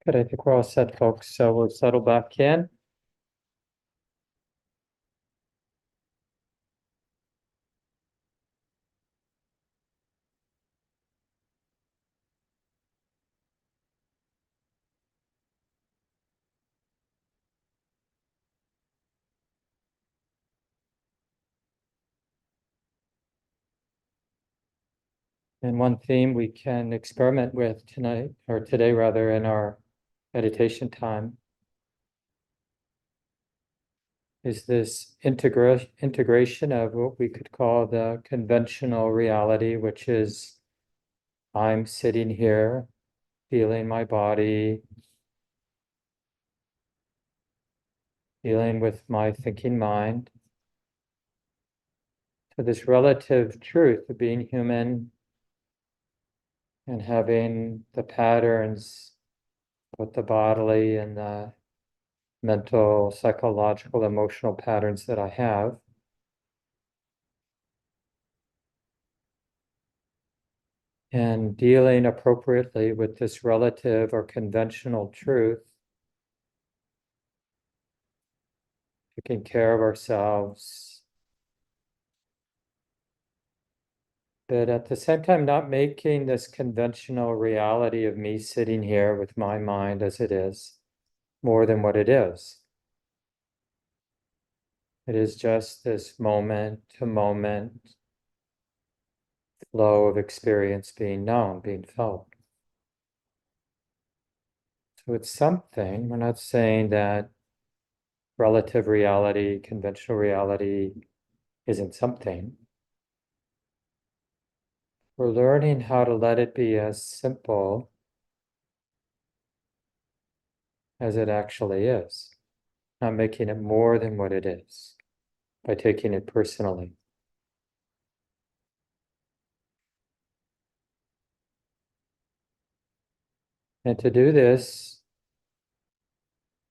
Good, I think we're all set, folks, so we'll settle back in. And one theme we can experiment with tonight, or today rather, in our meditation time, is this integration of what we could call the conventional reality, which is I'm sitting here, feeling my body, dealing with my thinking mind, to this relative truth of being human and having the patterns, both the bodily and the mental, psychological, emotional patterns that I have. And dealing appropriately with this relative or conventional truth, taking care of ourselves, but at the same time, not making this conventional reality of me sitting here with my mind as it is more than what it is. It is just this moment to moment flow of experience being known, being felt. So it's something. We're not saying that relative reality, conventional reality isn't something. We're learning how to let it be as simple as it actually is, not making it more than what it is by taking it personally. And to do this,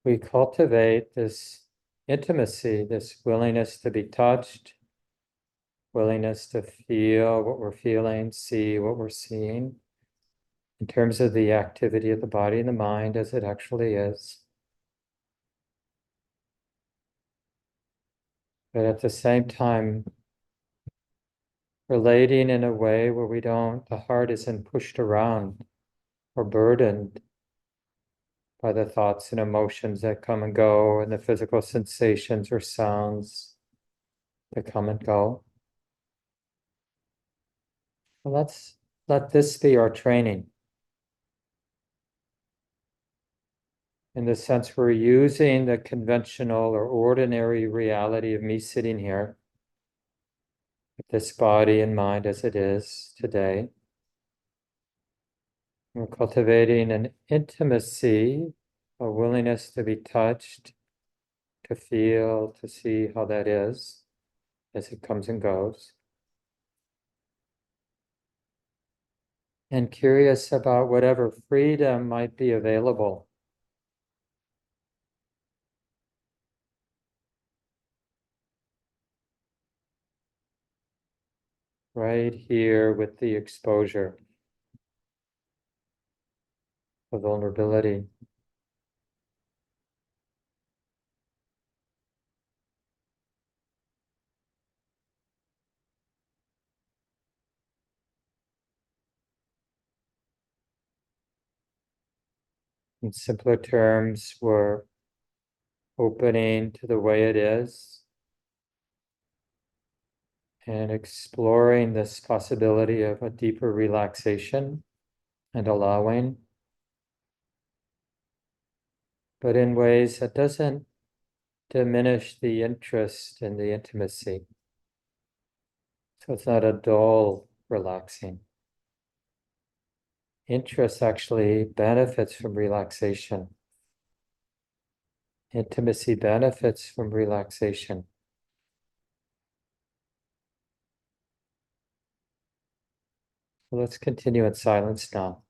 we cultivate this intimacy, this willingness to be touched, willingness to feel what we're feeling, see what we're seeing in terms of the activity of the body and the mind as it actually is. But at the same time, relating in a way where the heart isn't pushed around or burdened by the thoughts and emotions that come and go and the physical sensations or sounds that come and go. Well, let's let this be our training. In the sense we're using the conventional or ordinary reality of me sitting here, with this body and mind as it is today. We're cultivating an intimacy, a willingness to be touched, to feel, to see how that is as it comes and goes. And curious about whatever freedom might be available. Right here with the exposure, the vulnerability. In simpler terms, we're opening to the way it is and exploring this possibility of a deeper relaxation and allowing, but in ways that doesn't diminish the interest and the intimacy. So it's not a dull relaxing. Interest actually benefits from relaxation. Intimacy benefits from relaxation. So let's continue in silence now.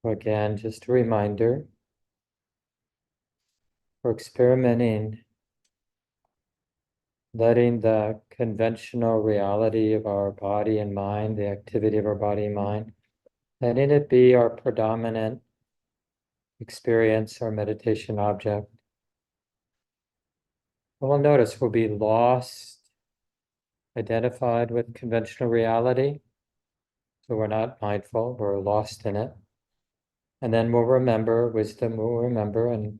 So again, just a reminder, we're experimenting, letting the conventional reality of our body and mind, the activity of our body and mind, letting it be our predominant experience, our meditation object. And we'll notice we'll be lost, identified with conventional reality. So we're not mindful, we're lost in it. And then we'll remember, wisdom will remember, and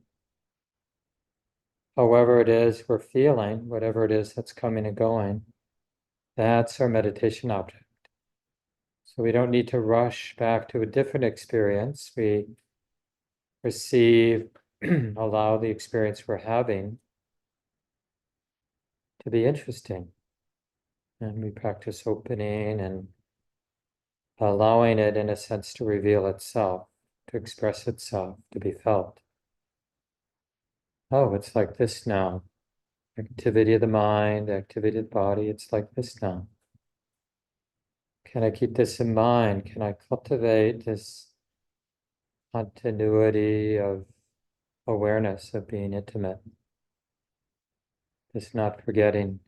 however it is we're feeling, whatever it is that's coming and going, that's our meditation object. So we don't need to rush back to a different experience. We receive, allow the experience we're having to be interesting. And we practice opening and allowing it, in a sense, to reveal itself, to express itself, to be felt. Oh, it's like this now. Activity of the mind, activity of the body, it's like this now. Can I keep this in mind? Can I cultivate this continuity of awareness of being intimate? Just not forgetting.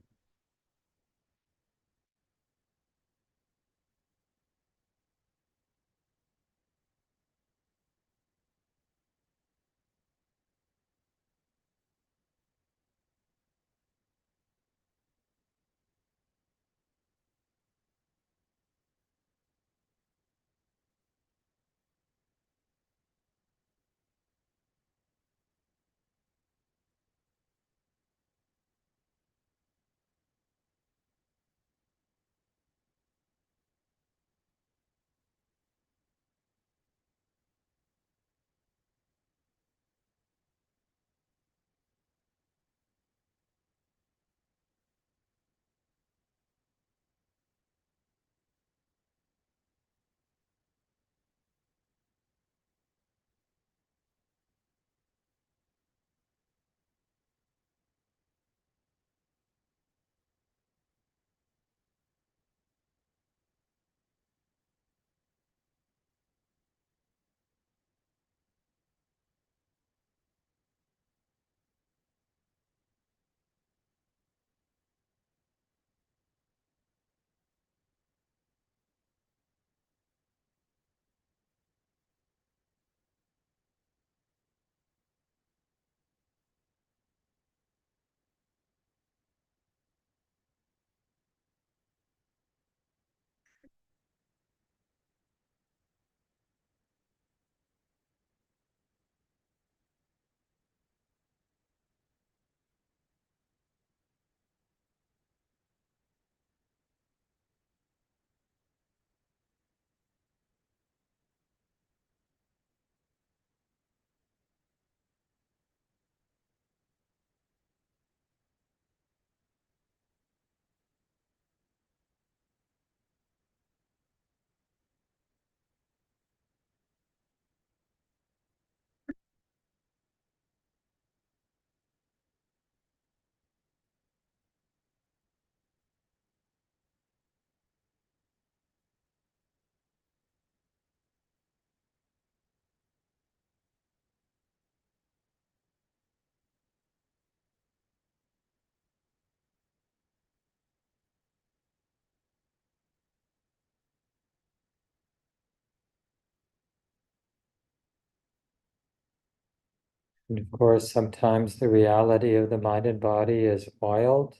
And of course, sometimes the reality of the mind and body is wild,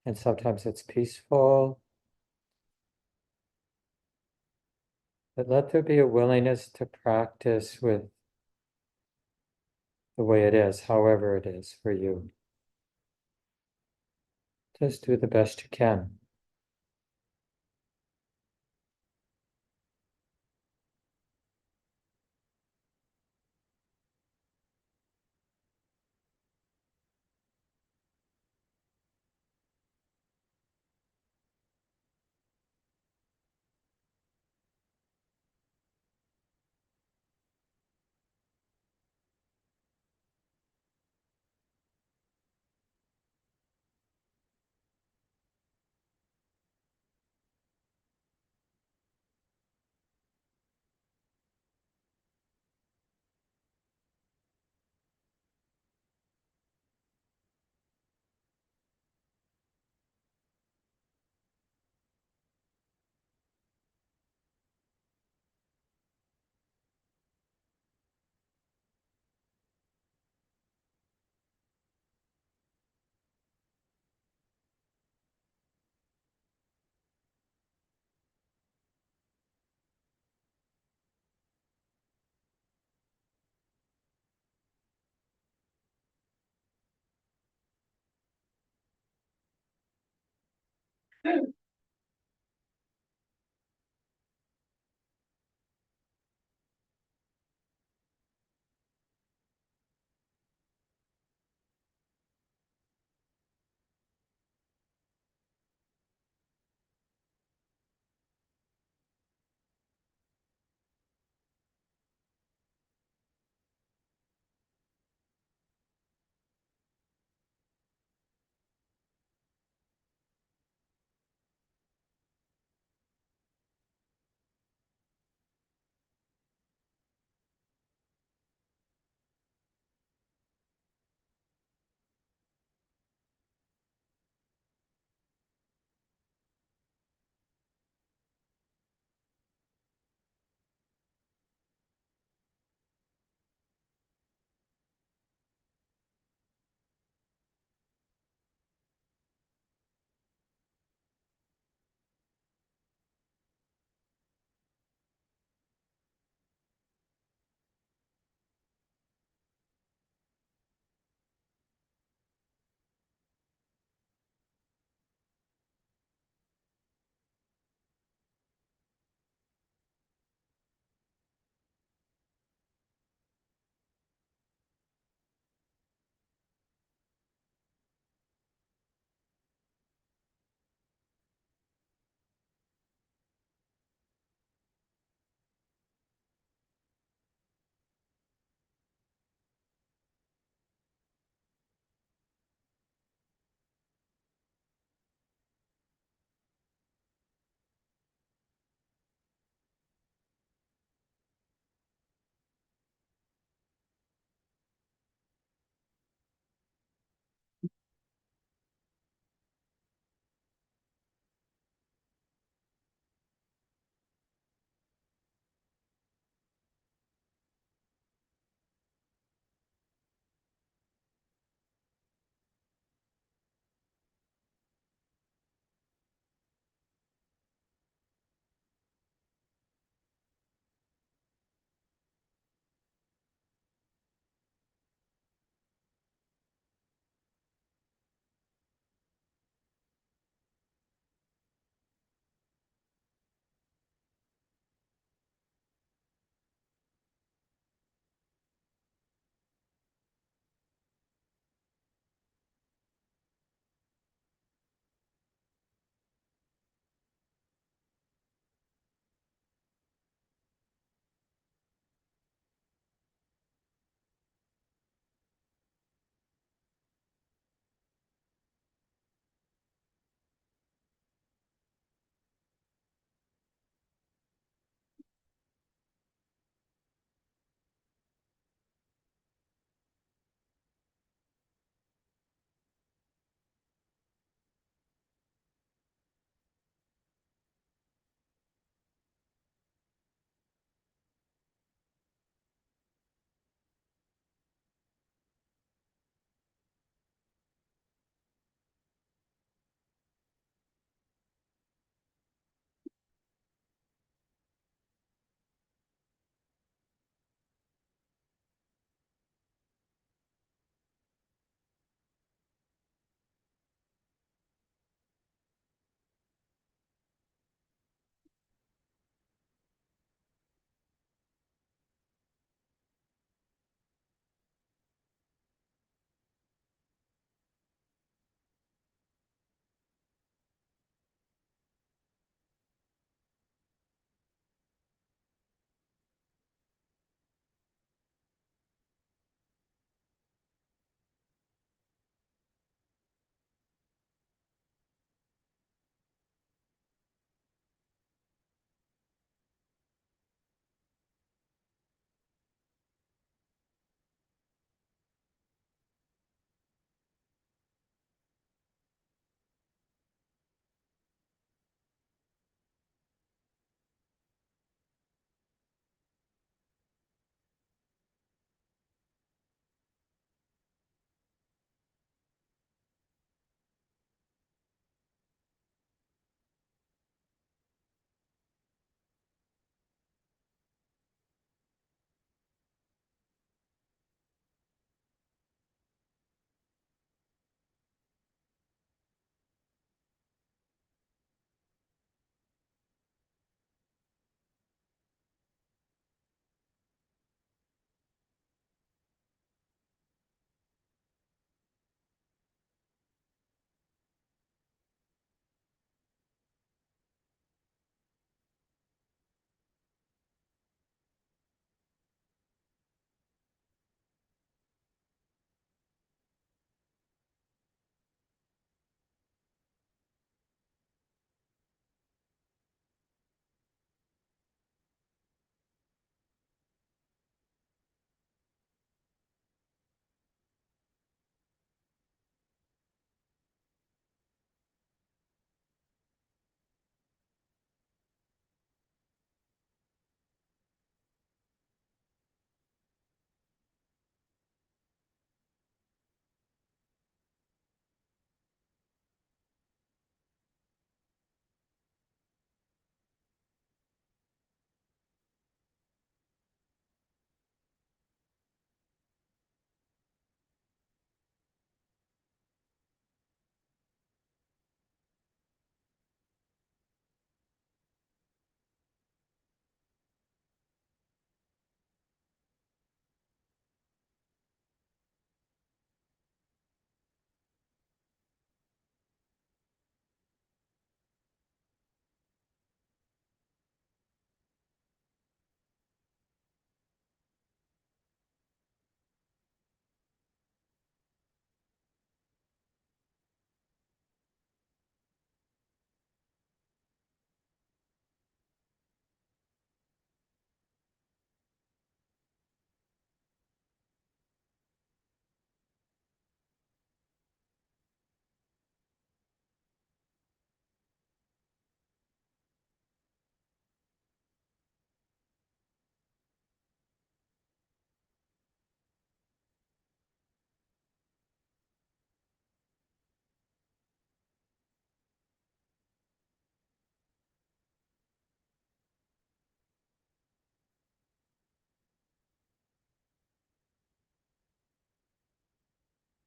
and sometimes it's peaceful. But let there be a willingness to practice with the way it is, however it is for you. Just do the best you can.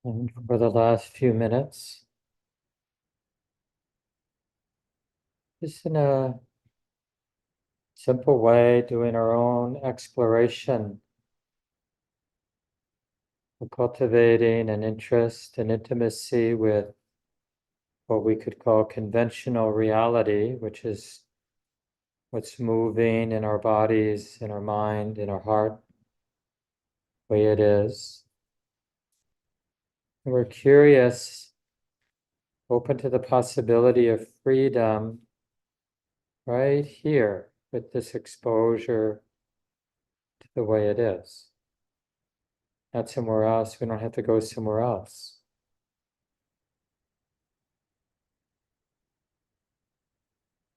And for the last few minutes, just in a simple way, doing our own exploration, cultivating an interest and intimacy with what we could call conventional reality, which is what's moving in our bodies, in our mind, in our heart, the way it is. And we're curious, open to the possibility of freedom right here with this exposure to the way it is. Not somewhere else. We don't have to go somewhere else.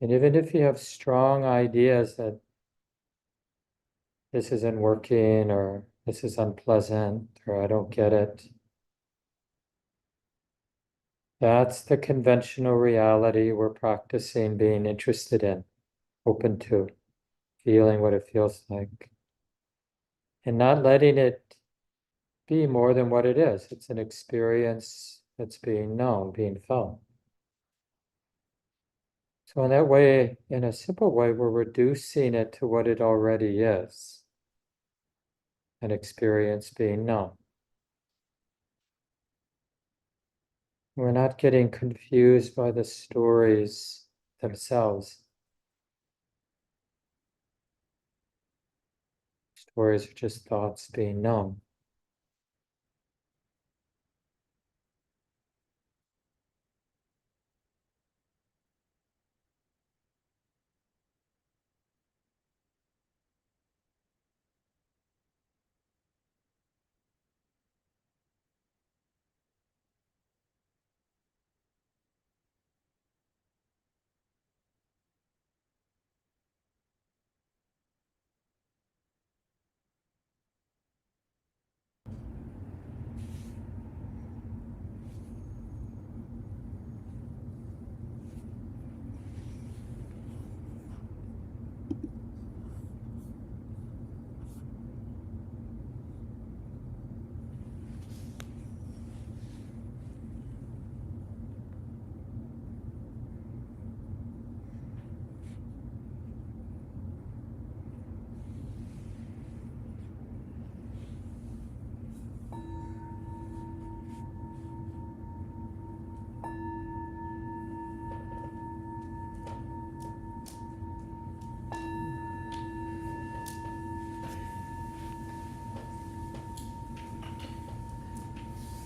And even if you have strong ideas that this isn't working or this is unpleasant or I don't get it, that's the conventional reality we're practicing being interested in, open to, feeling what it feels like, and not letting it be more than what it is. It's an experience that's being known, being felt. So in that way, in a simple way, we're reducing it to what it already is, an experience being known. We're not getting confused by the stories themselves. Stories are just thoughts being known.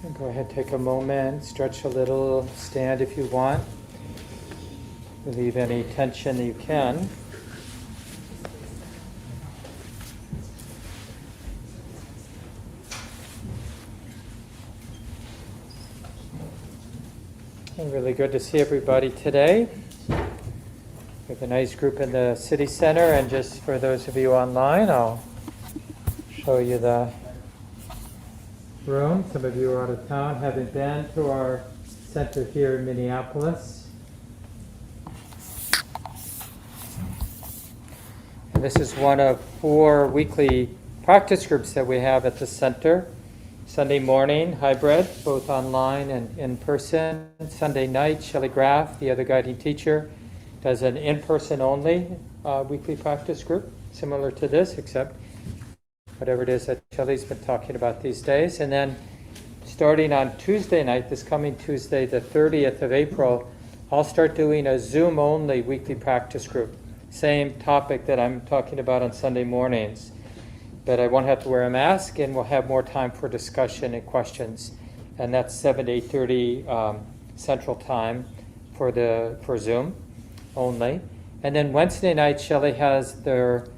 And go ahead, take a moment, stretch a little, stand if you want. Relieve any tension that you can. And really good to see everybody today. We have a nice group in the city center, and just for those of you online, I'll show you the room. Some of you are out of town, haven't been to our center here in Minneapolis. And this is one of 4 weekly practice groups that we have at the center. Sunday morning, hybrid, both online and in person. Sunday night, Shelley Graff, the other guiding teacher, does an in-person only weekly practice group, similar to this, except whatever it is that Shelley's been talking about these days. And then starting on Tuesday night, this coming Tuesday, the 30th of April, I'll start doing a Zoom-only weekly practice group. Same topic that I'm talking about on Sunday mornings. But I won't have to wear a mask, and we'll have more time for discussion and questions. And that's 7 to 8:30 Central Time for Zoom only. And then Wednesday night, Shelley has their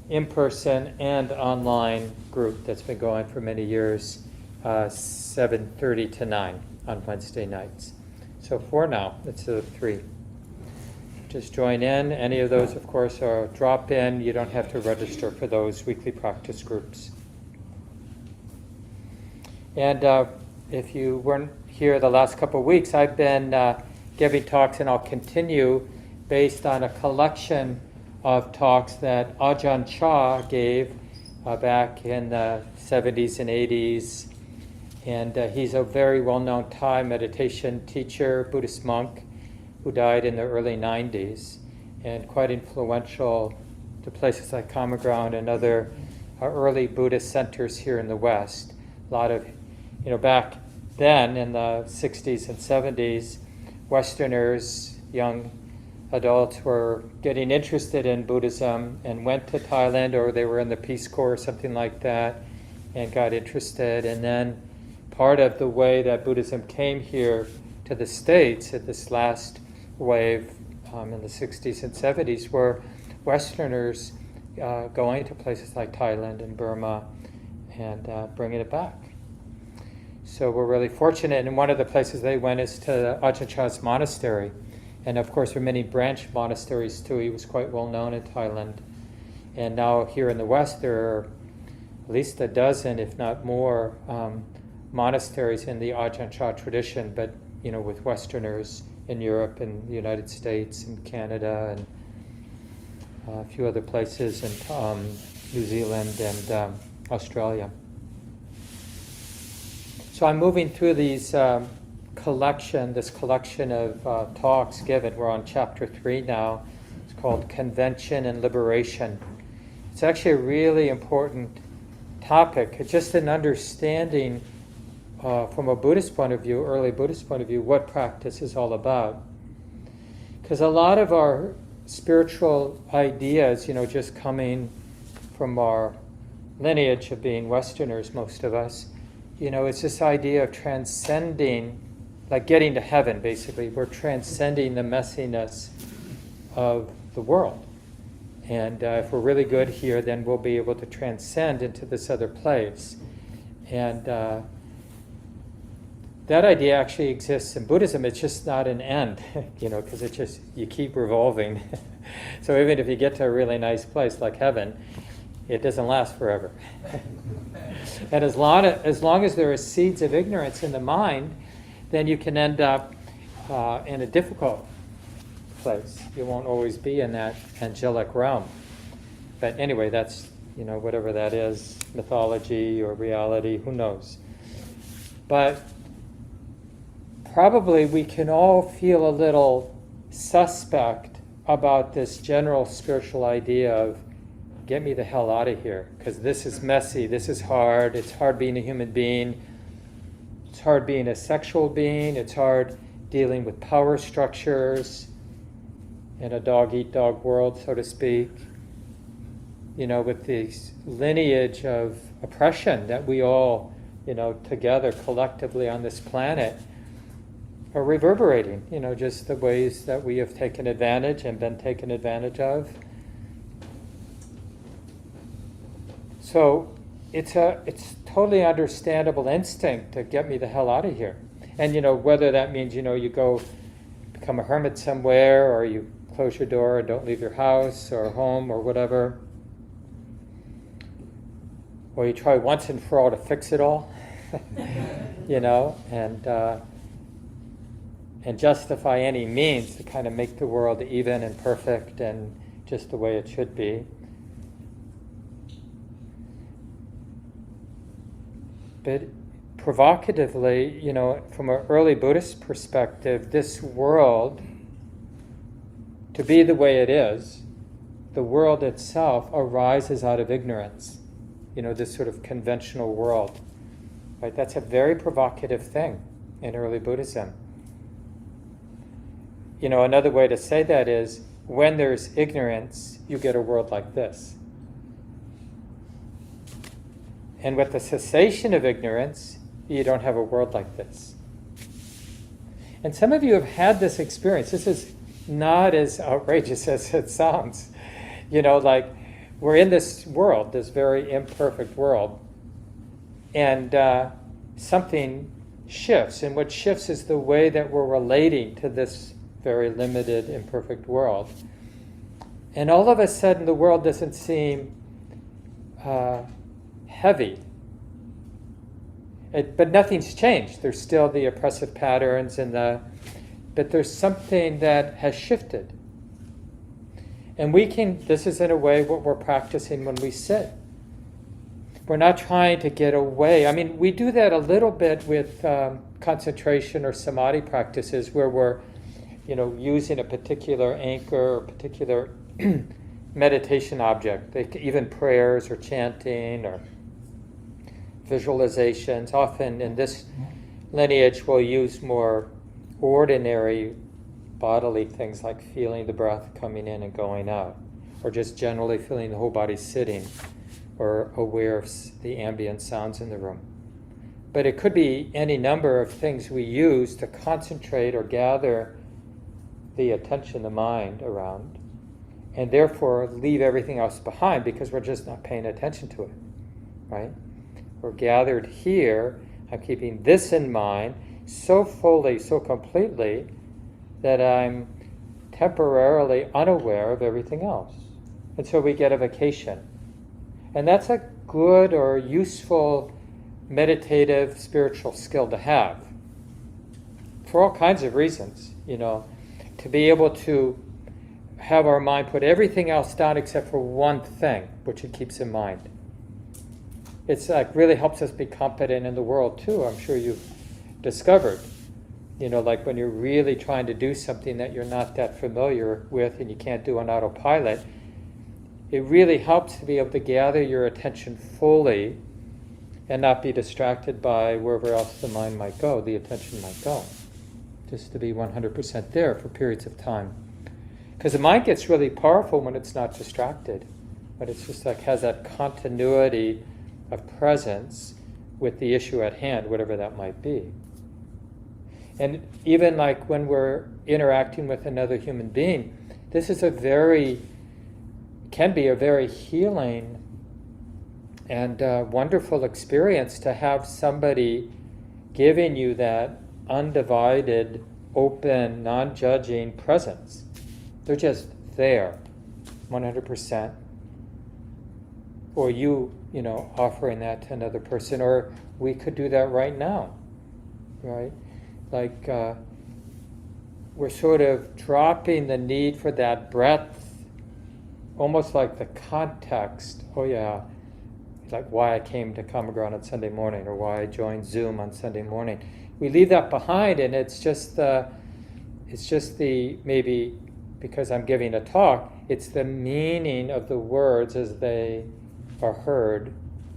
in-person and online group that's been going for many years, 7:30 to 9 on Wednesday nights. So 4 now, it's 3. Just join in. Any of those, of course, are drop-in. You don't have to register for those weekly practice groups. And if you weren't here the last couple of weeks, I've been giving talks, and I'll continue based on a collection of talks that Ajahn Chah gave back in the 70s and 80s And he's a very well-known Thai meditation teacher, Buddhist monk, who died in the early 90s, and quite influential to places like Common Ground and other early Buddhist centers here in the West. A lot of, back then in the 60s and 70s, Westerners, young adults were getting interested in Buddhism and went to Thailand, or they were in the Peace Corps or something like that, and got interested. And then part of the way that Buddhism came here to the States at this last wave in the 60s and 70s were Westerners going to places like Thailand and Burma and bringing it back. So we're really fortunate, and one of the places they went is to Ajahn Chah's monastery. And of course there are many branch monasteries too. He was quite well known in Thailand. And now here in the West there are at least a dozen, if not more, monasteries in the Ajahn Chah tradition, but with Westerners in Europe and the United States and Canada and a few other places in New Zealand and Australia. So I'm moving through these this collection of talks given. We're on chapter 3 now. It's called Convention and Liberation. It's actually a really important topic. It's just an understanding from a Buddhist point of view, early Buddhist point of view, what practice is all about. Because a lot of our spiritual ideas, just coming from our lineage of being Westerners, most of us, it's this idea of transcending, like getting to heaven, basically. We're transcending the messiness of the world. And if we're really good here, then we'll be able to transcend into this other place. And that idea actually exists in Buddhism. It's just not an end, because you keep revolving. So even if you get to a really nice place like heaven, it doesn't last forever. And as long as there are seeds of ignorance in the mind, then you can end up in a difficult place. You won't always be in that angelic realm. But anyway, that's, whatever that is, mythology or reality, who knows. But probably we can all feel a little suspect about this general spiritual idea of get me the hell out of here, because this is messy, this is hard, it's hard being a human being, it's hard being a sexual being, it's hard dealing with power structures in a dog-eat-dog world, so to speak, with this lineage of oppression that we all, together collectively on this planet are reverberating, just the ways that we have taken advantage and been taken advantage of. So it's totally understandable instinct to get me the hell out of here. And whether that means you go become a hermit somewhere, or you close your door and don't leave your house or home or whatever, or you try once and for all to fix it all, and justify any means to kind of make the world even and perfect and just the way it should be. But provocatively, from an early Buddhist perspective, this world, to be the way it is, the world itself arises out of ignorance. This sort of conventional world. Right? That's a very provocative thing in early Buddhism. Another way to say that is, when there's ignorance, you get a world like this. And with the cessation of ignorance, you don't have a world like this. And some of you have had this experience. This is not as outrageous as it sounds. Like we're in this world, this very imperfect world, and something shifts. And what shifts is the way that we're relating to this very limited, imperfect world. And all of a sudden, the world doesn't seem heavy. But nothing's changed. There's still the oppressive patterns but there's something that has shifted. And this is in a way what we're practicing when we sit. we're not trying to get away. I mean, we do that a little bit with concentration or samadhi practices where we're, using a particular anchor or particular meditation object, even prayers or chanting or visualizations. Often in this lineage, we'll use more ordinary bodily things like feeling the breath coming in and going out, or just generally feeling the whole body sitting, or aware of the ambient sounds in the room. But it could be any number of things we use to concentrate or gather the attention, the mind around, and therefore leave everything else behind because we're just not paying attention to it, right? We're gathered here. I'm keeping this in mind so fully, so completely, that I'm temporarily unaware of everything else. And so we get a vacation. And that's a good or useful meditative spiritual skill to have for all kinds of reasons, to be able to have our mind put everything else down except for one thing, which it keeps in mind. It's like really helps us be competent in the world too. I'm sure you've discovered, like when you're really trying to do something that you're not that familiar with and you can't do on autopilot, it really helps to be able to gather your attention fully and not be distracted by wherever else the mind might go, the attention might go. Just to be 100% there for periods of time. Because the mind gets really powerful when it's not distracted, but it's just like has that continuity of presence with the issue at hand, whatever that might be. And even like when we're interacting with another human being, this is can be a very healing and wonderful experience to have somebody giving you that undivided, open, non-judging presence. They're just there, 100%. Or you offering that to another person, or we could do that right now, right? Like we're sort of dropping the need for that breadth, almost like the context. Oh yeah, like why I came to Common Ground on Sunday morning, or why I joined Zoom on Sunday morning. We leave that behind, and it's just the maybe because I'm giving a talk, it's the meaning of the words as they are heard,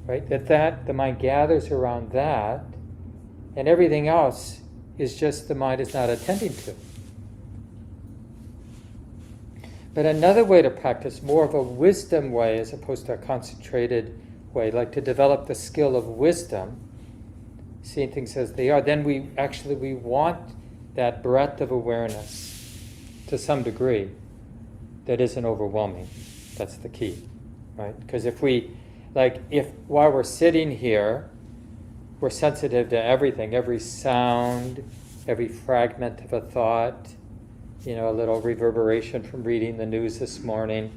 right? That the mind gathers around that, and everything else is just the mind is not attending to. But another way to practice, more of a wisdom way as opposed to a concentrated way, like to develop the skill of wisdom, seeing things as they are, then we want that breadth of awareness to some degree that isn't overwhelming. That's the key, right? Because if while we're sitting here, we're sensitive to everything, every sound, every fragment of a thought, a little reverberation from reading the news this morning,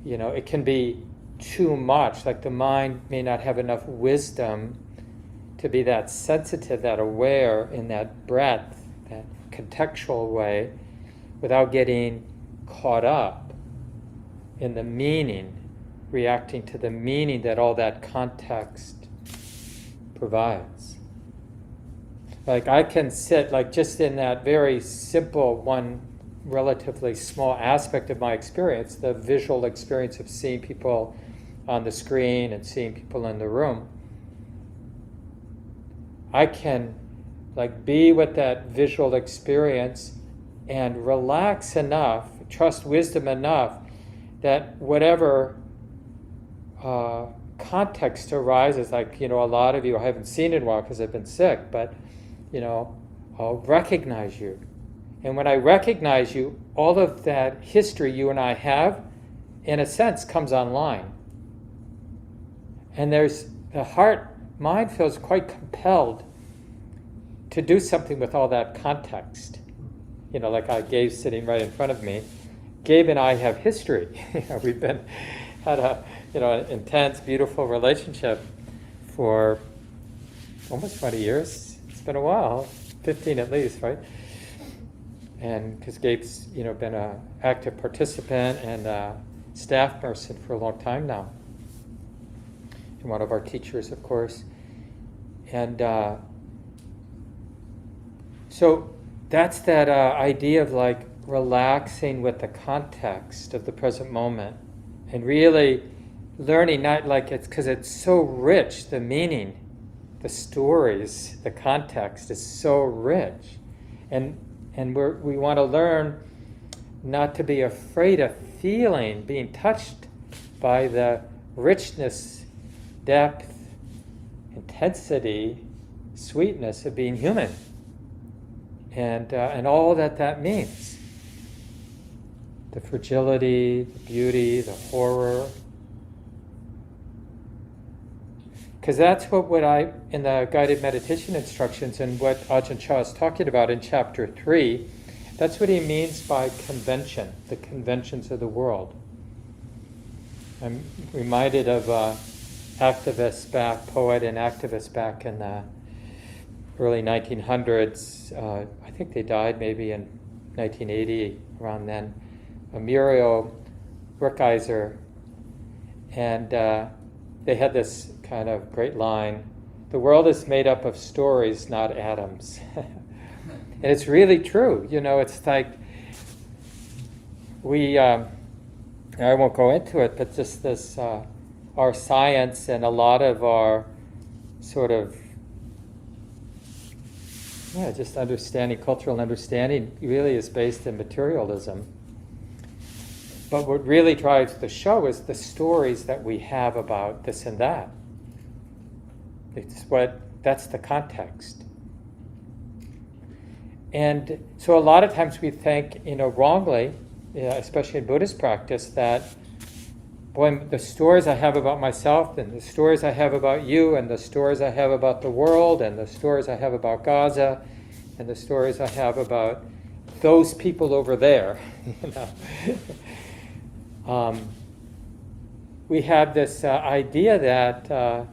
it can be too much. Like the mind may not have enough wisdom to be that sensitive, that aware in that breadth, that contextual way, without getting caught up in the meaning, reacting to the meaning that all that context provides. Like I can sit like just in that very simple one relatively small aspect of my experience, the visual experience of seeing people on the screen and seeing people in the room. I can like be with that visual experience and relax enough, trust wisdom enough that whatever context arises, like, a lot of you I haven't seen in a while because I've been sick, but, I'll recognize you. And when I recognize you, all of that history you and I have, in a sense, comes online. And the mind feels quite compelled to do something with all that context. Like Gabe sitting right in front of me. Gabe and I have history. We've had an intense, beautiful relationship for almost 20 years. It's been a while, 15 at least, right? And because Gabe's, been an active participant and a staff person for a long time now. one of our teachers, of course. And so that's that idea of like relaxing with the context of the present moment and really learning, not like it's because it's so rich, the meaning, the stories, the context is so rich. And we want to learn not to be afraid of feeling, being touched by the richness, depth, intensity, sweetness of being human, and all that means. The fragility, the beauty, the horror. Because that's what I, in the guided meditation instructions and what Ajahn Chah is talking about in chapter 3, that's what he means by convention, the conventions of the world. I'm reminded of poet and activist back in the early 1900s. I think they died maybe in 1980, around then. Muriel Rukeyser. And they had this kind of great line, "The world is made up of stories, not atoms." And it's really true. It's like I won't go into it, but just this, our science and a lot of our sort of, just understanding, cultural understanding really is based in materialism. But what really drives the show is the stories that we have about this and that. That's the context. And so a lot of times we think, wrongly, especially in Buddhist practice, that, boy, the stories I have about myself and the stories I have about you and the stories I have about the world and the stories I have about Gaza and the stories I have about those people over there, we have this idea that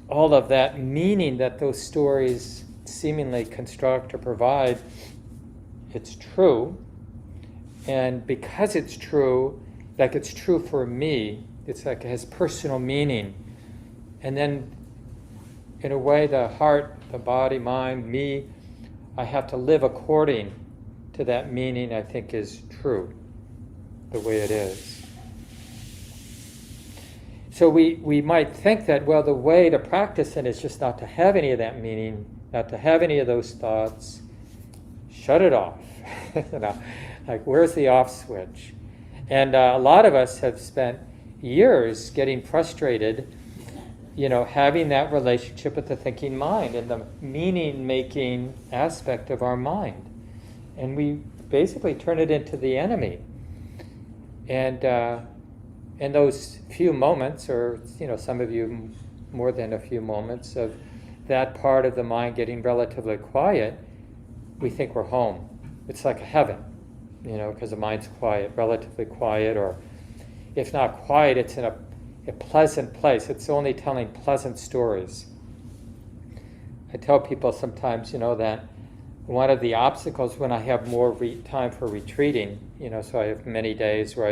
all of that meaning that those stories seemingly construct or provide, it's true. And because it's true, like it's true for me, it's like it has personal meaning. And then, in a way, the heart, the body, mind, me, I have to live according to that meaning I think is true, the way it is. So we might think that, well, the way to practice it is just not to have any of that meaning, not to have any of those thoughts. Shut it off. Like, where's the off switch? And a lot of us have spent years getting frustrated, having that relationship with the thinking mind and the meaning-making aspect of our mind. And we basically turn it into the enemy. And in those few moments, or some of you more than a few moments of that part of the mind getting relatively quiet, we think we're home. It's like a heaven, because the mind's quiet, relatively quiet, or if not quiet, it's in a pleasant place. It's only telling pleasant stories. I tell people sometimes, that one of the obstacles when I have more time for retreating, so I have many days where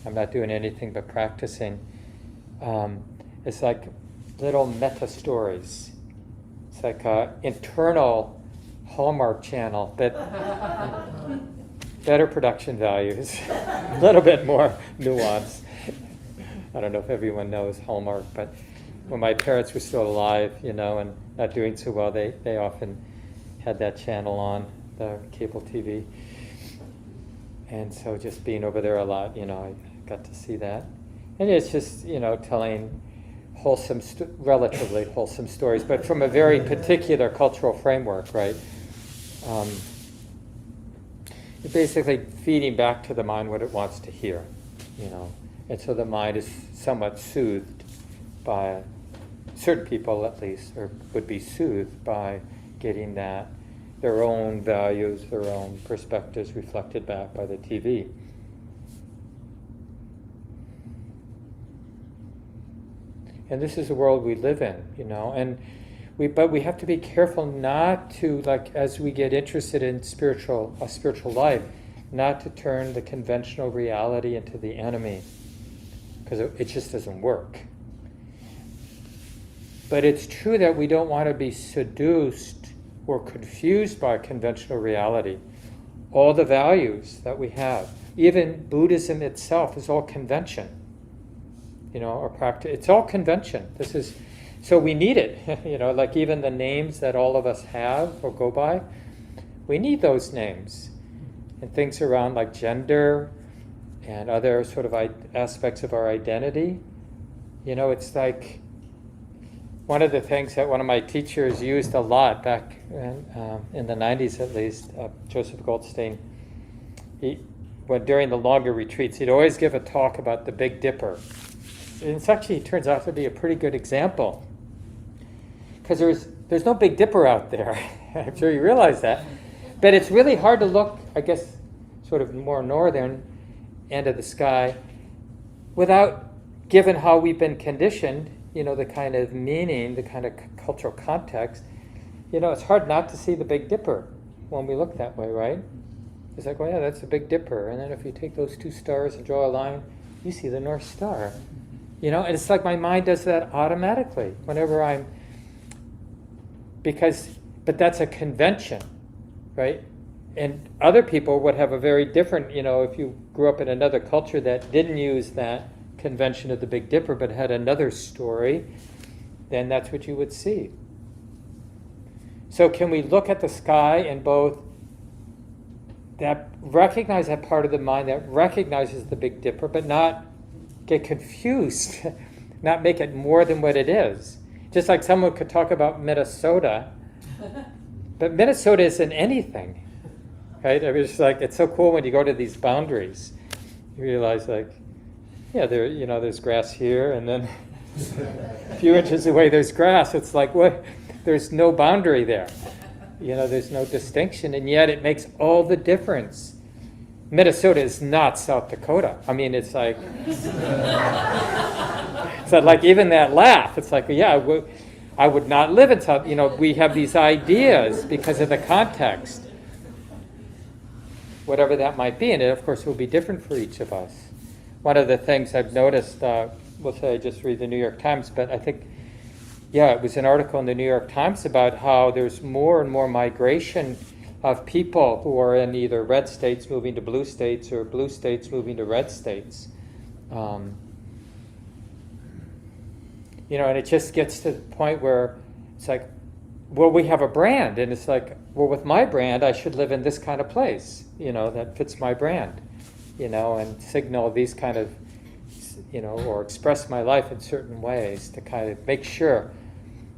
I'm not doing anything but practicing. It's like little meta stories. It's like an internal Hallmark channel, but better production values, a little bit more nuance. I don't know if everyone knows Hallmark, but when my parents were still alive, and not doing so well, they often had that channel on, the cable TV. And so just being over there a lot, I got to see that. And it's just, telling relatively wholesome stories, but from a very particular cultural framework, right? Basically feeding back to the mind what it wants to hear, And so the mind is somewhat soothed by, certain people at least, or would be soothed by getting that, their own values, their own perspectives reflected back by the TV. And this is the world we live in, but we have to be careful not to, as we get interested in a spiritual life, not to turn the conventional reality into the enemy. because it just doesn't work. But it's true that we don't want to be seduced or confused by conventional reality. All the values that we have, even Buddhism itself, is all convention. Or practice, it's all convention. So we need it. Like even the names that all of us have or go by, we need those names. And things around like gender and other sort of aspects of our identity. It's like one of the things that one of my teachers used a lot back in the 90s at least, Joseph Goldstein, during the longer retreats, he'd always give a talk about the Big Dipper. And it actually turns out to be a pretty good example. Because there's no Big Dipper out there. I'm sure you realize that. But it's really hard to look, I guess, sort of more northern end of the sky without, given how we've been conditioned, the kind of meaning, the kind of cultural context, it's hard not to see the Big Dipper when we look that way, right? It's like, well, yeah, that's the Big Dipper. And then if you take those two stars and draw a line, you see the North Star. And it's like my mind does that automatically whenever but that's a convention, right? And other people would have a very different, if you grew up in another culture that didn't use that convention of the Big Dipper but had another story, then that's what you would see. So can we look at the sky and both recognize that part of the mind that recognizes the Big Dipper but not get confused, not make it more than what it is? Just like someone could talk about Minnesota, but Minnesota isn't anything, right? It's like, it's so cool when you go to these boundaries. You realize there's grass here, and then a few inches away there's grass. It's like, what? There's no boundary there. There's no distinction, and yet it makes all the difference. Minnesota is not South Dakota. I mean, it's like, so like even that laugh, it's like, yeah, I would not live in South, we have these ideas because of the context, whatever that might be, and it of course will be different for each of us. One of the things I've noticed, we'll say I just read the New York Times, but I think, it was an article in the New York Times about how there's more and more migration of people who are in either red states moving to blue states or blue states moving to red states. And it just gets to the point where it's like, well, we have a brand, and it's like, well, with my brand, I should live in this kind of place, that fits my brand, and signal these kind of, or express my life in certain ways to kind of make sure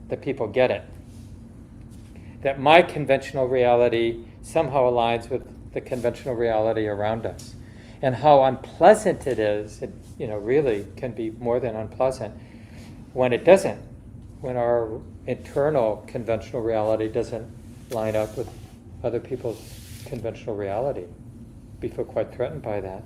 that people get it. That my conventional reality somehow aligns with the conventional reality around us. And how unpleasant it is, it really can be more than unpleasant when it doesn't, when our internal conventional reality doesn't line up with other people's conventional reality. We feel quite threatened by that.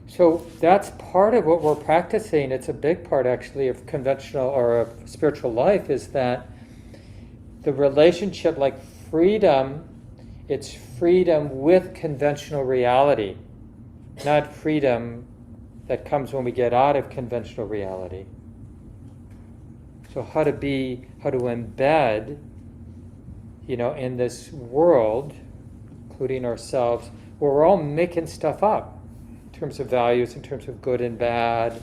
So that's part of what we're practicing. It's a big part, actually, of conventional or of spiritual life, is that the relationship, like freedom, it's freedom with conventional reality, not freedom that comes when we get out of conventional reality. So how to embed, in this world, including ourselves, where we're all making stuff up. In terms of values, in terms of good and bad,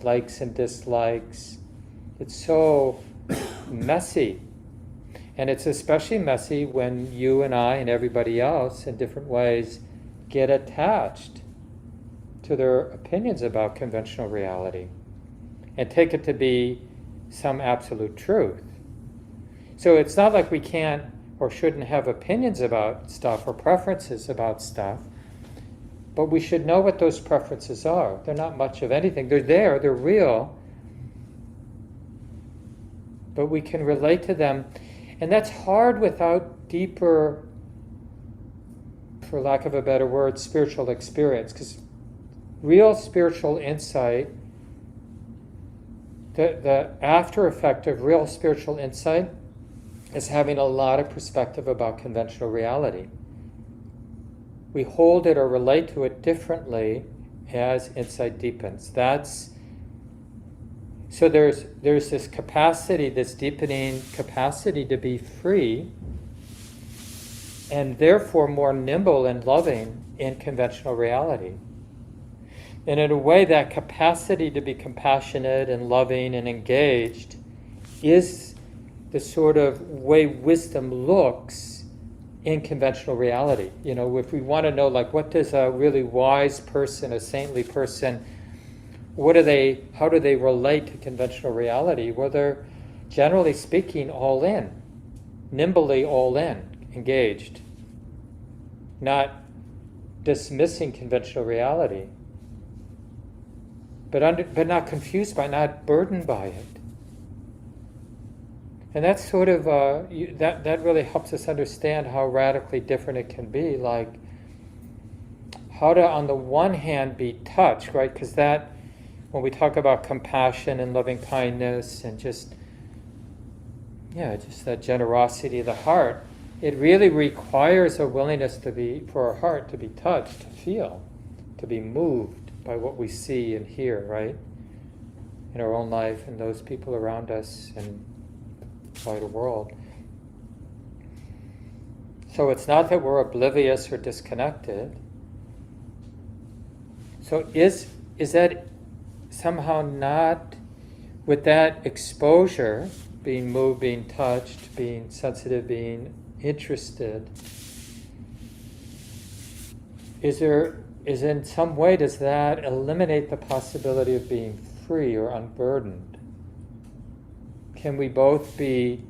likes and dislikes. It's so messy. And it's especially messy when you and I and everybody else in different ways get attached to their opinions about conventional reality and take it to be some absolute truth. So it's not like we can't or shouldn't have opinions about stuff or preferences about stuff. But we should know what those preferences are. They're not much of anything. They're there, they're real. But we can relate to them. And that's hard without deeper, for lack of a better word, spiritual experience. Because real spiritual insight, the after effect of real spiritual insight is having a lot of perspective about conventional reality. we hold it or relate to it differently as insight deepens. So there's this capacity, this deepening capacity to be free, and therefore more nimble and loving in conventional reality. And in a way, that capacity to be compassionate and loving and engaged is the sort of way wisdom looks in conventional reality. You know, if we want to know, like, what does a really wise person, a saintly person, how do they relate to conventional reality? Well, they're generally speaking all in, nimbly all in, engaged, not dismissing conventional reality, but not confused by, not burdened by it. And that's sort of, that really helps us understand how radically different it can be, like how to, on the one hand, be touched, right? Because that, when we talk about compassion and loving kindness and just that generosity of the heart, it really requires a willingness for our heart to be touched, to feel, to be moved by what we see and hear, right? In our own life and those people around us and the wider world. So it's not that we're oblivious or disconnected. So is that somehow not, with that exposure, being moved, being touched, being sensitive, being interested, is in some way, does that eliminate the possibility of being free or unburdened? Can we both be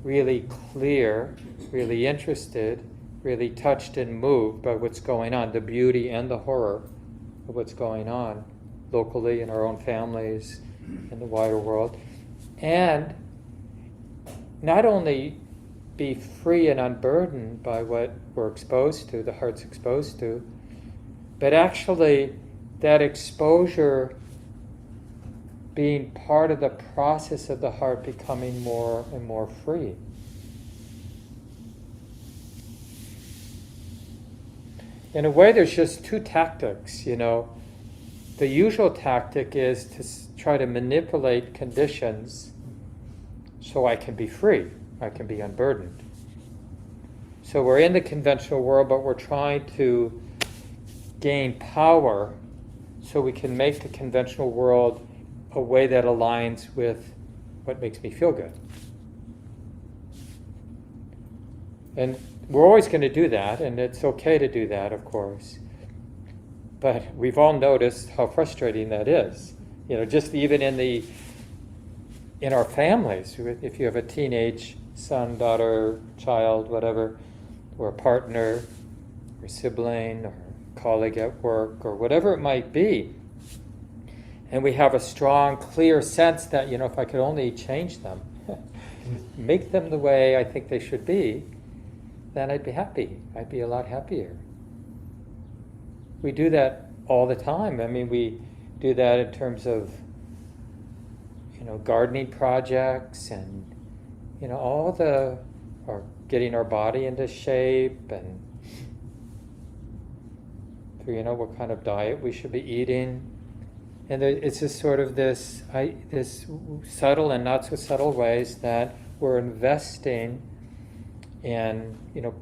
really clear, really interested, really touched and moved by what's going on, the beauty and the horror of what's going on locally in our own families, in the wider world, and not only be free and unburdened by what we're exposed to, the heart's exposed to, but actually that exposure being part of the process of the heart becoming more and more free. In a way, there's just two tactics, you know. The usual tactic is to try to manipulate conditions so I can be free, I can be unburdened. So we're in the conventional world, but we're trying to gain power so we can make the conventional world a way that aligns with what makes me feel good. And we're always going to do that, and it's okay to do that, of course. But we've all noticed how frustrating that is. You know, just even in our families, if you have a teenage son, daughter, child, whatever, or a partner, or sibling, or colleague at work, or whatever it might be, and we have a strong, clear sense that, you know, if I could only change them, make them the way I think they should be, then I'd be happy. I'd be a lot happier. We do that all the time. I mean, we do that in terms of, you know, gardening projects and, you know, or getting our body into shape and, you know, what kind of diet we should be eating. And it's just sort of this subtle and not so subtle ways that we're investing in, you know,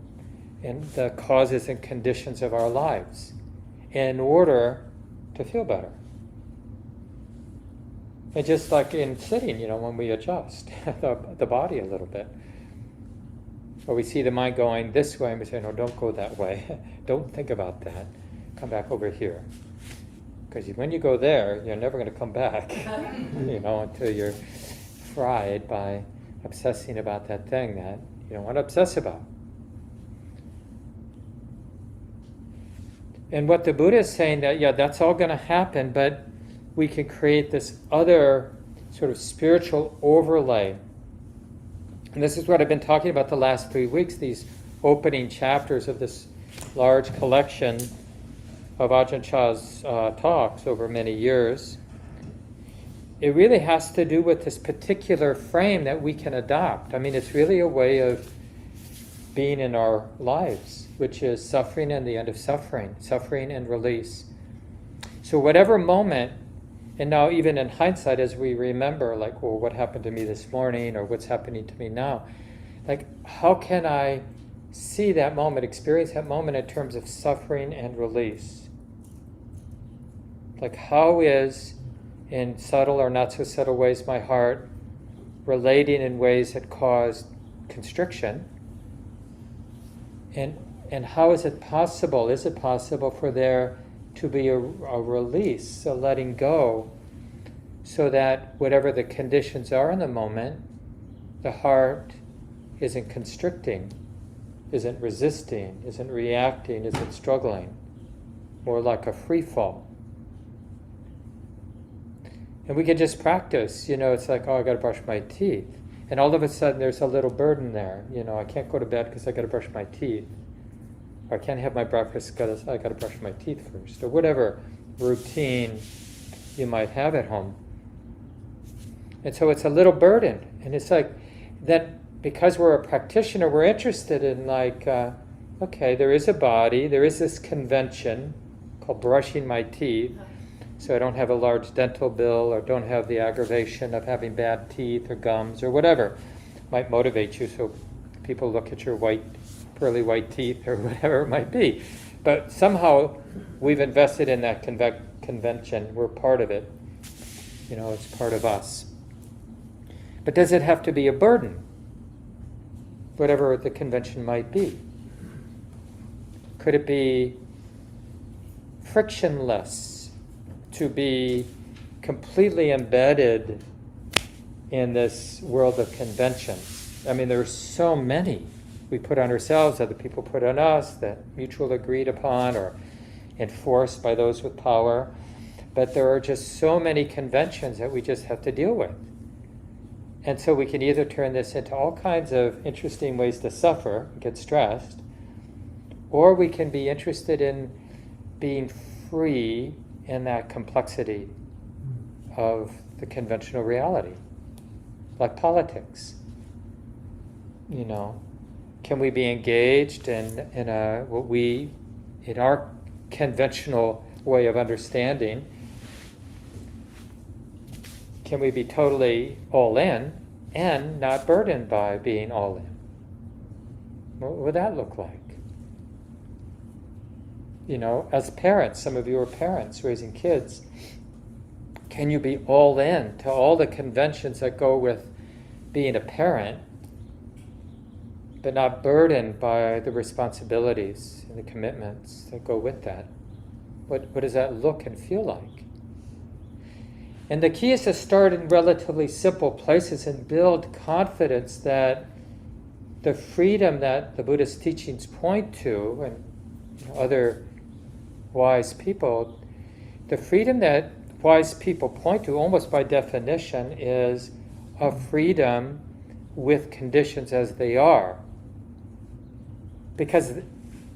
in the causes and conditions of our lives in order to feel better. And just like in sitting, you know, when we adjust the body a little bit, or we see the mind going this way, and we say, no, don't go that way. Don't think about that. Come back over here. Because when you go there, you're never going to come back, you know, until you're fried by obsessing about that thing that you don't want to obsess about. And what the Buddha is saying that, yeah, that's all going to happen, but we can create this other sort of spiritual overlay. And this is what I've been talking about the last 3 weeks, these opening chapters of this large collection of Ajahn Chah's talks over many years. It really has to do with this particular frame that we can adopt. I mean, it's really a way of being in our lives, which is suffering and the end of suffering, suffering and release. So whatever moment, and now even in hindsight, as we remember, like, well, what happened to me this morning, or what's happening to me now, like, how can I see that moment, experience that moment in terms of suffering and release? Like, how is, in subtle or not so subtle ways, my heart relating in ways that cause constriction? And how is it possible? Is it possible for there to be a release, a letting go, so that whatever the conditions are in the moment, the heart isn't constricting, isn't resisting, isn't reacting, isn't struggling, more like a free fall? And we can just practice, it's like, oh, I gotta brush my teeth. And all of a sudden there's a little burden there. I can't go to bed because I gotta brush my teeth. Or I can't have my breakfast because I gotta brush my teeth first. Or whatever routine you might have at home. And so it's a little burden. And it's like, that because we're a practitioner, we're interested in like, okay, there is a body, there is this convention called brushing my teeth, so I don't have a large dental bill or don't have the aggravation of having bad teeth or gums or whatever might motivate you, so people look at your pearly white teeth or whatever it might be. But somehow we've invested in that convention. We're part of it. It's part of us. But does it have to be a burden? Whatever the convention might be. Could it be frictionless? To be completely embedded in this world of conventions. I mean, there are so many we put on ourselves, other people put on us, that mutually agreed upon or enforced by those with power. But there are just so many conventions that we just have to deal with. And so we can either turn this into all kinds of interesting ways to suffer, get stressed, or we can be interested in being free in that complexity of the conventional reality, like politics. Can we be engaged in our conventional way of understanding? Can we be totally all in and not burdened by being all in? What would that look like? As parents, some of you are parents raising kids, can you be all in to all the conventions that go with being a parent, but not burdened by the responsibilities and the commitments that go with that? What does that look and feel like? And the key is to start in relatively simple places and build confidence that the freedom that the Buddhist teachings point to, and other wise people, the freedom that wise people point to, almost by definition, is a freedom with conditions as they are. Because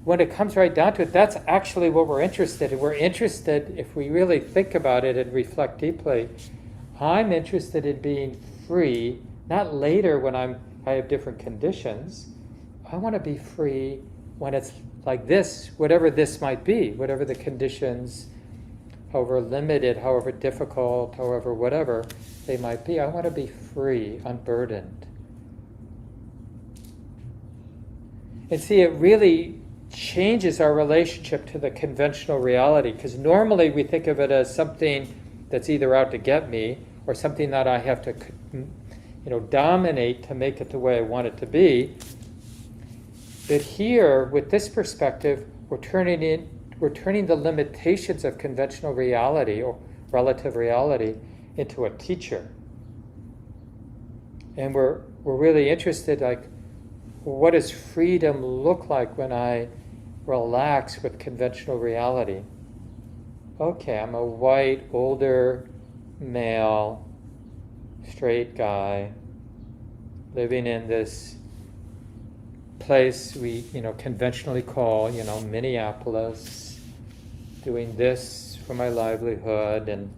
when it comes right down to it, that's actually what we're interested in. We're interested, if we really think about it and reflect deeply, I'm interested in being free, not later when I have different conditions. I want to be free when it's like this, whatever this might be, whatever the conditions, however limited, however difficult, however whatever they might be. I want to be free, unburdened. And see, it really changes our relationship to the conventional reality, because normally we think of it as something that's either out to get me or something that I have to dominate to make it the way I want it to be. But here, with this perspective, we're turning the limitations of conventional reality or relative reality into a teacher. And we're really interested, like, what does freedom look like when I relax with conventional reality? Okay, I'm a white, older male, straight guy, living in this place we, conventionally call, Minneapolis, doing this for my livelihood, and,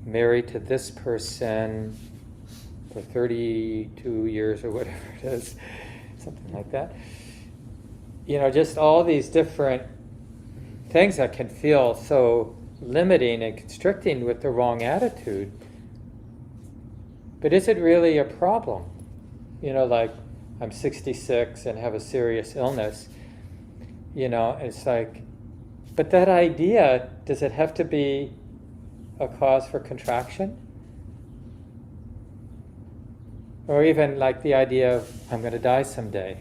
married to this person, for 32 years or whatever it is, something like that. Just all these different things that can feel so limiting and constricting with the wrong attitude. But is it really a problem? Like I'm 66 and have a serious illness, it's like, but that idea, does it have to be a cause for contraction? Or even like the idea of, I'm going to die someday,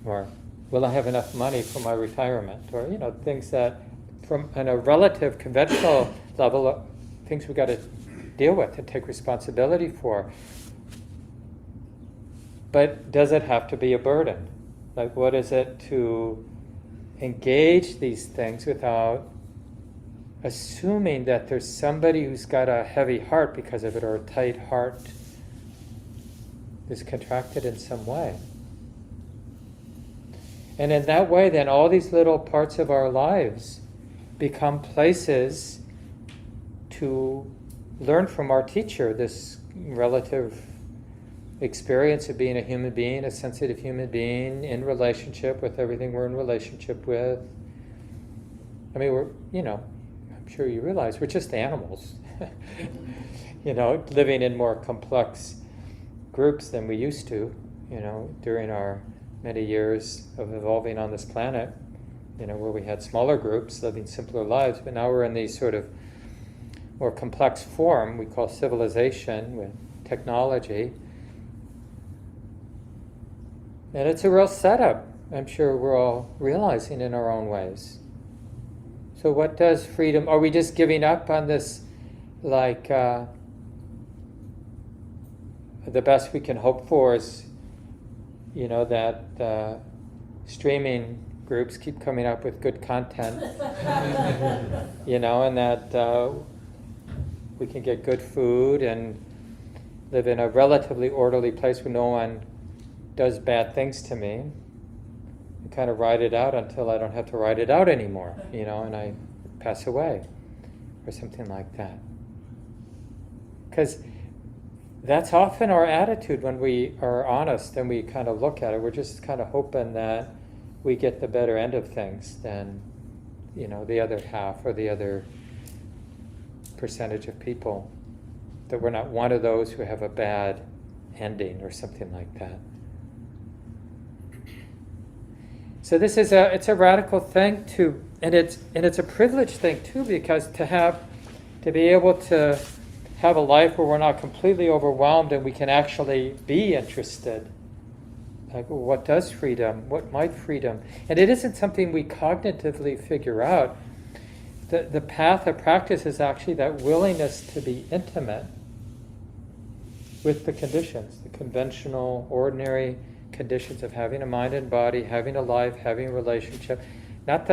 or will I have enough money for my retirement, or things that from on a relative conventional level, things we got to deal with and take responsibility for. But does it have to be a burden? Like, what is it to engage these things without assuming that there's somebody who's got a heavy heart because of it, or a tight heart is contracted in some way? And in that way, then all these little parts of our lives become places to learn from our teacher, this relative experience of being a human being, a sensitive human being in relationship with everything we're in relationship with. I mean, I'm sure you realize we're just animals, living in more complex groups than we used to, during our many years of evolving on this planet, where we had smaller groups living simpler lives, but now we're in these sort of more complex form we call civilization with technology. And it's a real setup, I'm sure we're all realizing in our own ways. So what does freedom, are we just giving up on this, like, the best we can hope for is, that streaming groups keep coming up with good content, and that we can get good food and live in a relatively orderly place where no one does bad things to me, and kind of ride it out until I don't have to ride it out anymore, and I pass away, or something like that. Because that's often our attitude when we are honest and we kind of look at it. We're just kind of hoping that we get the better end of things than, the other half or the other percentage of people. That we're not one of those who have a bad ending or something like that. So this is it's a radical thing too, and it's a privileged thing too, because to be able to have a life where we're not completely overwhelmed and we can actually be interested. Like, what does freedom? What might freedom? And it isn't something we cognitively figure out. The path of practice is actually that willingness to be intimate with the conditions, the conventional, ordinary conditions of having a mind and body, having a life, having a relationship. Not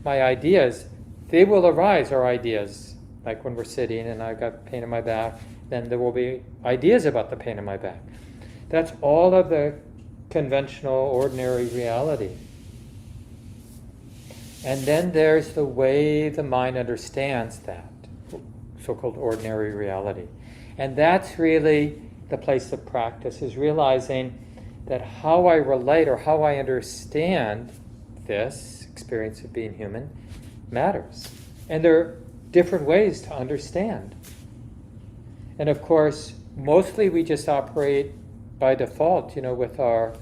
my ideas, they will arise, our ideas. Like when we're sitting and I've got pain in my back, then there will be ideas about the pain in my back. That's all of the conventional, ordinary reality. And then there's the way the mind understands that, so-called ordinary reality. And that's really the place of practice, is realizing that how I relate or how I understand this experience of being human matters. And there are different ways to understand. And of course, mostly we just operate by default, with our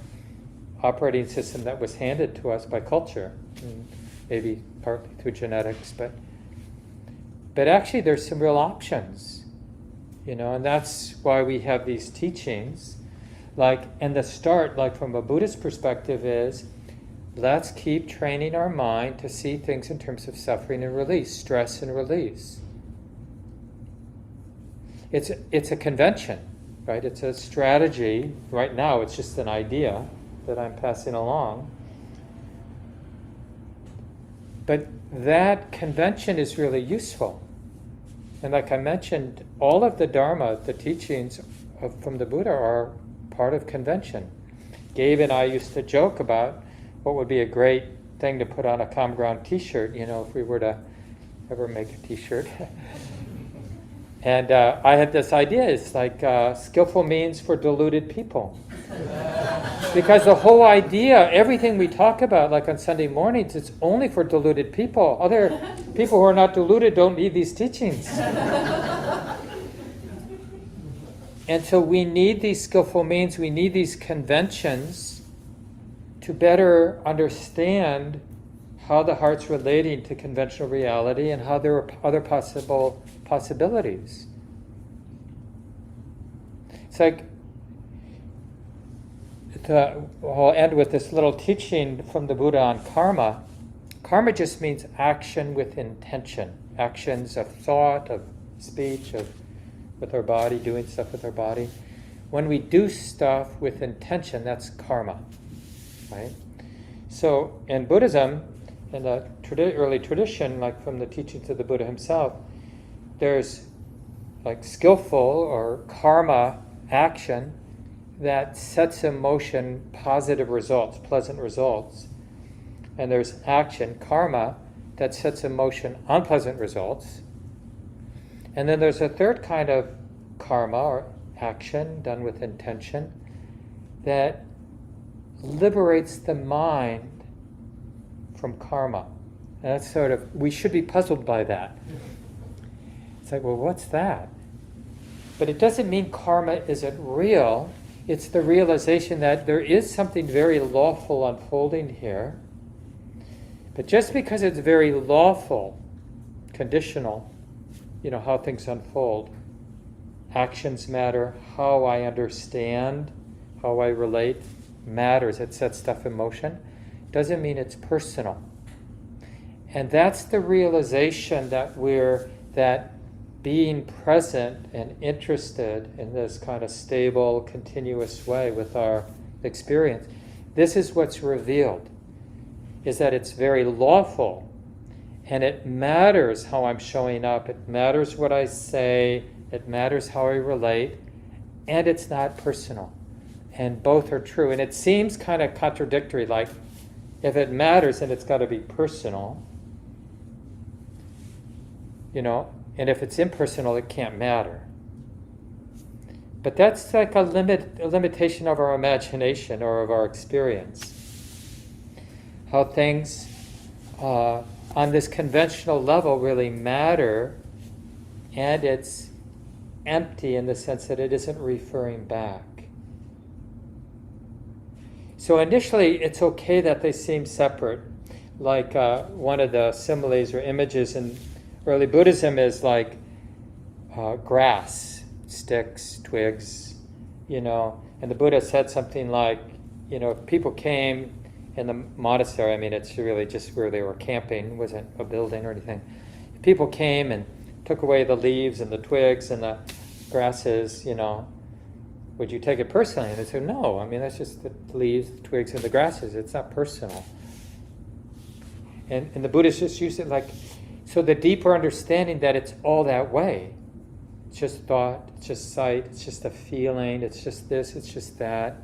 operating system that was handed to us by culture, and maybe partly through genetics, but actually there's some real options, and that's why we have these teachings. And the start, from a Buddhist perspective, is let's keep training our mind to see things in terms of suffering and release, stress and release. It's a convention, right? It's a strategy. Right now, it's just an idea that I'm passing along. But that convention is really useful. And like I mentioned, all of the Dharma, the teachings from the Buddha, are part of convention. Gabe and I used to joke about what would be a great thing to put on a Common Ground t-shirt, if we were to ever make a t-shirt. And I had this idea, it's like skillful means for deluded people. Because the whole idea, everything we talk about, like on Sunday mornings, it's only for deluded people. Other people who are not deluded don't need these teachings. And so we need these skillful means, we need these conventions to better understand how the heart's relating to conventional reality and how there are other possibilities. It's like, I'll end with this little teaching from the Buddha on karma. Karma just means action with intention. Actions of thought, of speech, with our body, doing stuff with our body. When we do stuff with intention, that's karma, right? So in Buddhism, in the early tradition, like from the teachings of the Buddha himself, there's like skillful or karma action that sets in motion positive results, pleasant results. And there's action, karma, that sets in motion unpleasant results. And then there's a third kind of karma or action done with intention that liberates the mind from karma. And that's sort of, we should be puzzled by that. It's like, well, what's that? But it doesn't mean karma isn't real. It's the realization that there is something very lawful unfolding here. But just because it's very lawful, conditional, how things unfold, actions matter, how I understand, how I relate matters. It sets stuff in motion. Doesn't mean it's personal. And that's the realization that that being present and interested in this kind of stable, continuous way with our experience, this is what's revealed, is that it's very lawful, and it matters how I'm showing up, it matters what I say, it matters how I relate, and it's not personal. And both are true. And it seems kind of contradictory, like if it matters, then it's got to be personal, and if it's impersonal, it can't matter. But that's like a limitation of our imagination or of our experience. How things on this conventional level really matter, and it's empty in the sense that it isn't referring back. So initially, it's okay that they seem separate. Like one of the similes or images in early Buddhism is like grass, sticks, twigs, and the Buddha said something like, if people came in the monastery, it's really just where they were camping, it wasn't a building or anything. If people came and took away the leaves and the twigs and the grasses, would you take it personally? And they said, no, that's just the leaves, the twigs, and the grasses. It's not personal. And the Buddhists just used it like, so the deeper understanding that it's all that way. It's just thought, it's just sight, it's just a feeling, it's just this, it's just that.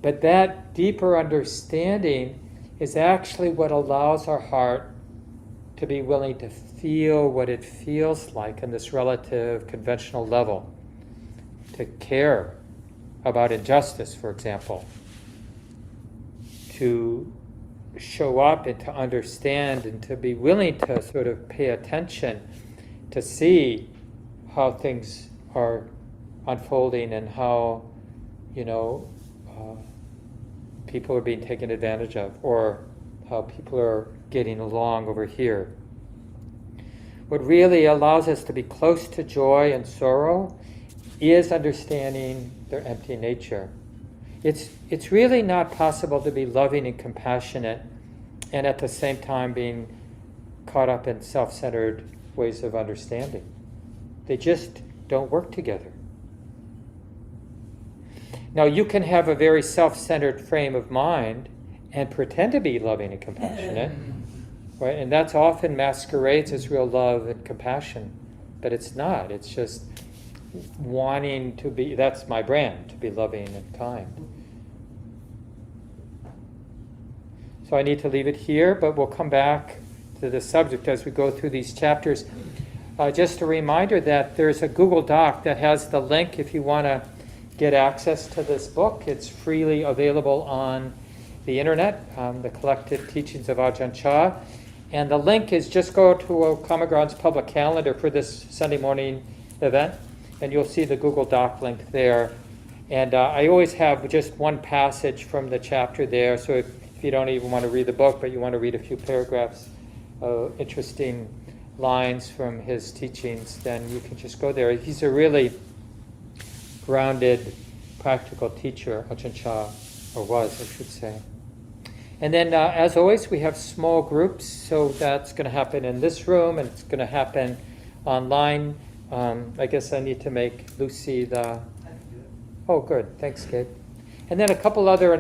But that deeper understanding is actually what allows our heart to be willing to feel what it feels like on this relative, conventional level. To care about injustice, for example. To show up and to understand and to be willing to sort of pay attention to see how things are unfolding and how, people are being taken advantage of, or how people are getting along over here. What really allows us to be close to joy and sorrow is understanding their empty nature. It's really not possible to be loving and compassionate and at the same time being caught up in self-centered ways of understanding. They just don't work together. Now, you can have a very self-centered frame of mind and pretend to be loving and compassionate, right? And that's often masquerades as real love and compassion, but it's not. It's just wanting to be, that's my brand, to be loving and kind. So I need to leave it here, but we'll come back to the subject as we go through these chapters. Just a reminder that there's a Google Doc that has the link if you want to get access to this book. It's freely available on the internet, the Collected Teachings of Ajahn Chah. And the link is just go to Common Ground's public calendar for this Sunday morning event, and you'll see the Google Doc link there. And I always have just one passage from the chapter there, so if you don't even want to read the book, but you want to read a few paragraphs of interesting lines from his teachings, then you can just go there. He's a really grounded, practical teacher, Ajahn Chah, or was, I should say. And then, as always, we have small groups, so that's going to happen in this room, and it's going to happen online. I guess I need to make Lucy the... Oh, good. Thanks, Gabe. And then a couple other